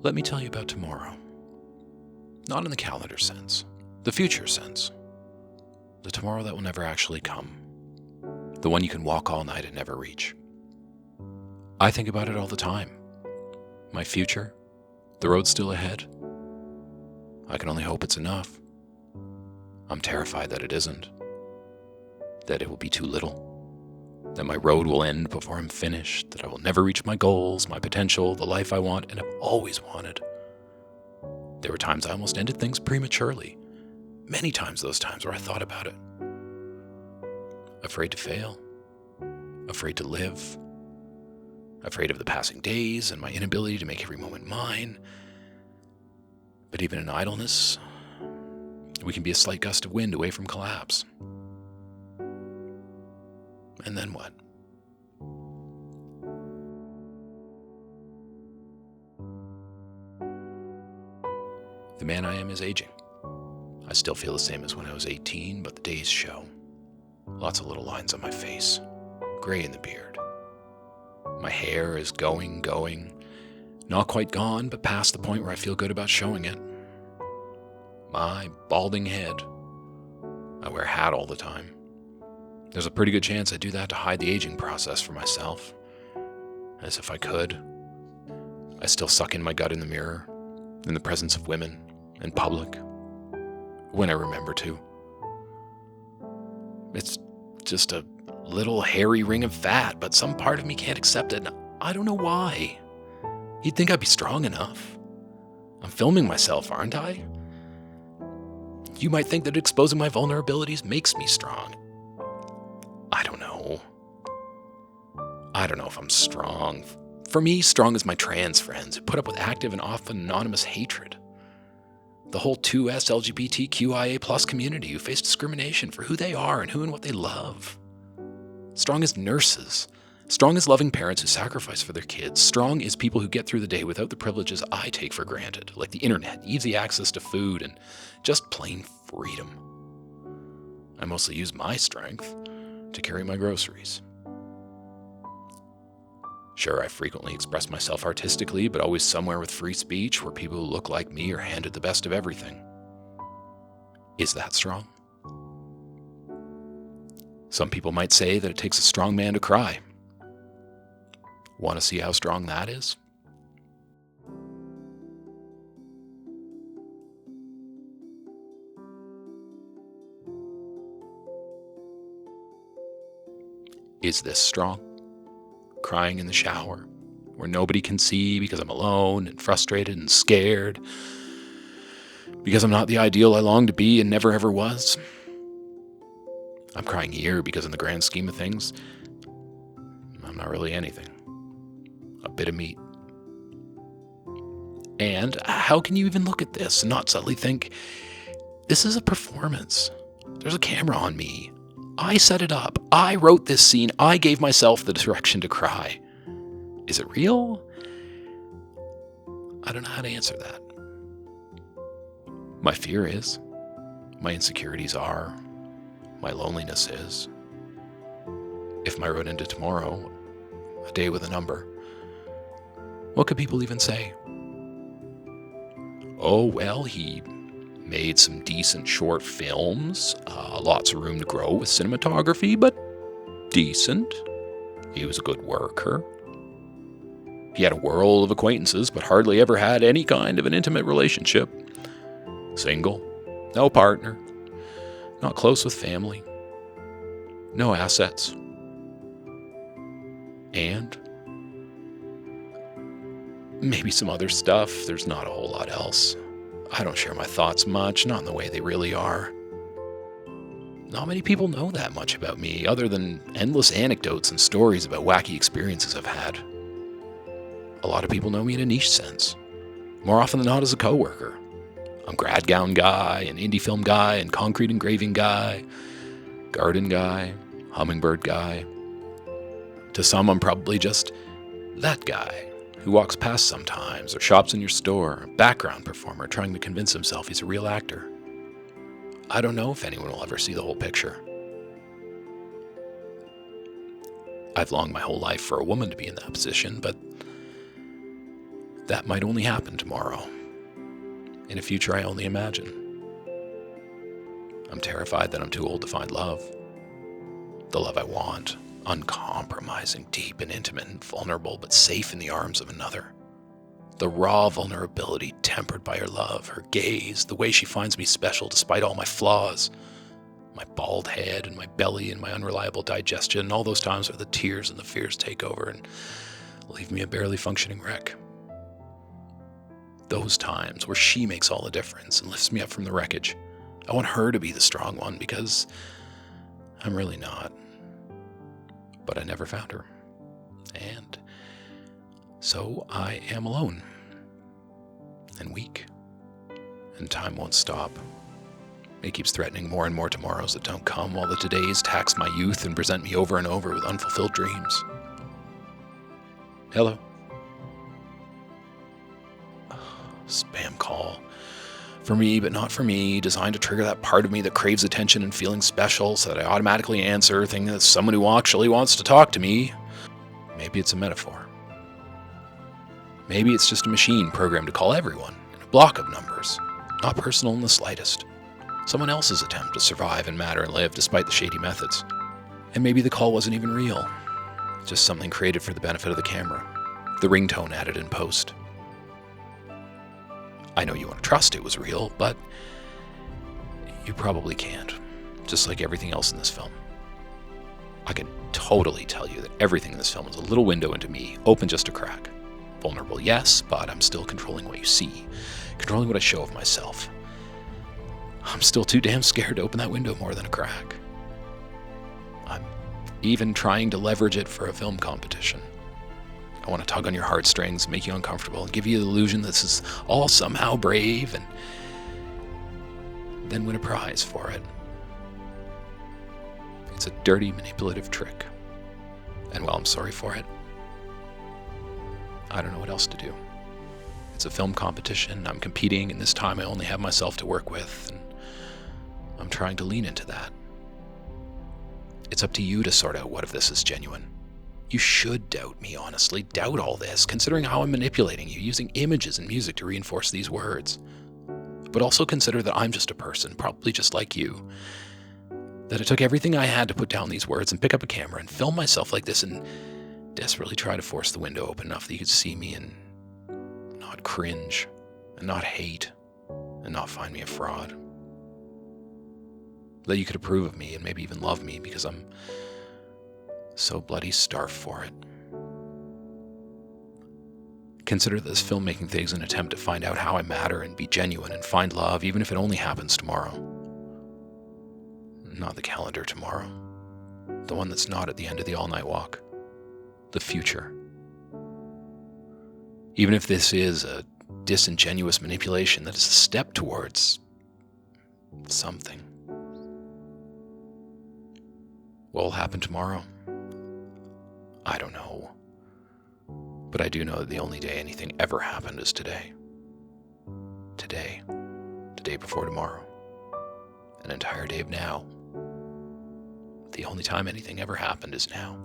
Let me tell you about tomorrow. Not in the calendar sense, the future sense. The tomorrow that will never actually come. The one you can walk all night and never reach. I think about it all the time. My future, the road still ahead. I can only hope it's enough. I'm terrified that it isn't. That it will be too little. That my road will end before I'm finished. That I will never reach my goals, my potential, the life I want and have always wanted. There were times I almost ended things prematurely. Many times those times where I thought about it. Afraid to fail. Afraid to live. Afraid of the passing days and my inability to make every moment mine. But even in idleness, we can be a slight gust of wind away from collapse. And then what? The man I am is aging. I still feel the same as when I was 18, but the days show. Lots of little lines on my face, gray in the beard. My hair is going, not quite gone, but past the point where I feel good about showing it. My balding head. I wear a hat all the time. There's a pretty good chance I do that to hide the aging process for myself. As if I could. I still suck in my gut in the mirror, in the presence of women, in public, when I remember to. It's just a little hairy ring of fat, but some part of me can't accept it, and I don't know why. You'd think I'd be strong enough. I'm filming myself, aren't I? You might think that exposing my vulnerabilities makes me strong. I don't know. I don't know if I'm strong. For me, strong is my trans friends who put up with active and often anonymous hatred. The whole 2S LGBTQIA+ community who face discrimination for who they are and who and what they love. Strong is nurses. Strong is loving parents who sacrifice for their kids. Strong is people who get through the day without the privileges I take for granted, like the internet, easy access to food, and just plain freedom. I mostly use my strength to carry my groceries. Sure, I frequently express myself artistically, but always somewhere with free speech where people who look like me are handed the best of everything. Is that strong? Some people might say that it takes a strong man to cry. Want to see how strong that is? Is this strong? Crying in the shower, where nobody can see because I'm alone and frustrated and scared, because I'm not the ideal I long to be and never ever was. I'm crying here because in the grand scheme of things, I'm not really anything. A bit of meat. And how can you even look at this and not suddenly think, this is a performance. There's a camera on me. I set it up. I wrote this scene. I gave myself the direction to cry. Is it real? I don't know how to answer that. My fear is. My insecurities are. My loneliness is. If my road ended tomorrow, a day with a number, what could people even say? Oh, well, he made some decent short films, lots of room to grow with cinematography, but decent. He was a good worker. He had a world of acquaintances, but hardly ever had any kind of an intimate relationship. Single, no partner, not close with family, no assets. And maybe some other stuff. There's not a whole lot else. I don't share my thoughts much, not in the way they really are. Not many people know that much about me, other than endless anecdotes and stories about wacky experiences I've had. A lot of people know me in a niche sense, more often than not as a coworker. I'm grad gown guy, an indie film guy, and concrete engraving guy, garden guy, hummingbird guy. To some, I'm probably just that guy who walks past sometimes or shops in your store, a background performer trying to convince himself he's a real actor. I don't know if anyone will ever see the whole picture. I've longed my whole life for a woman to be in that position, but That might only happen tomorrow, in a future I only imagine. I'm terrified that I'm too old to find love. The love I want, uncompromising, deep and intimate and vulnerable, but safe in the arms of another. The raw vulnerability tempered by her love, her gaze, the way she finds me special despite all my flaws. My bald head and my belly and my unreliable digestion, and all those times where the tears and the fears take over and leave me a barely functioning wreck. Those times where she makes all the difference and lifts me up from the wreckage. I want her to be the strong one because I'm really not. But I never found her. And so I am alone and weak, and time won't stop. It keeps threatening more and more tomorrows that don't come, while the todays tax my youth and present me over and over with unfulfilled dreams. Hello. Spam call. For me, but not for me, designed to trigger that part of me that craves attention and feeling special, so that I automatically answer, thinking that someone who actually wants to talk to me. Maybe it's a metaphor. Maybe it's just a machine programmed to call everyone in a block of numbers, not personal in the slightest. Someone else's attempt to survive and matter and live despite the shady methods. And maybe the call wasn't even real, just something created for the benefit of the camera, the ringtone added in post. I know you want to trust it was real, but you probably can't, just like everything else in this film. I can totally tell you that everything in this film is a little window into me, open just a crack. Vulnerable, yes, but I'm still controlling what you see, controlling what I show of myself. I'm still too damn scared to open that window more than a crack. I'm even trying to leverage it for a film competition. I want to tug on your heartstrings, make you uncomfortable, and give you the illusion this is all somehow brave, and then win a prize for it. It's a dirty, manipulative trick. And while I'm sorry for it, I don't know what else to do. It's a film competition, I'm competing, and this time I only have myself to work with, and I'm trying to lean into that. It's up to you to sort out what if this is genuine. You should doubt me, honestly. Doubt all this, considering how I'm manipulating you, using images and music to reinforce these words. But also consider that I'm just a person, probably just like you. That it took everything I had to put down these words and pick up a camera and film myself like this and desperately try to force the window open enough that you could see me and not cringe, and not hate, and not find me a fraud. That you could approve of me and maybe even love me because I'm so bloody starved for it. Consider this filmmaking thing as an attempt to find out how I matter and be genuine and find love, even if it only happens tomorrow. Not the calendar tomorrow. The one that's not at the end of the all-night walk. The future. Even if this is a disingenuous manipulation, that is a step towards something. What will happen tomorrow? I don't know. But I do know that the only day anything ever happened is today. Today. The day before tomorrow. An entire day of now. The only time anything ever happened is now.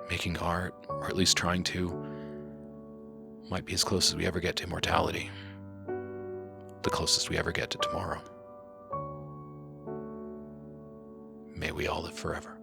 Making art, or at least trying to, might be as close as we ever get to immortality. The closest we ever get to tomorrow. May we all live forever.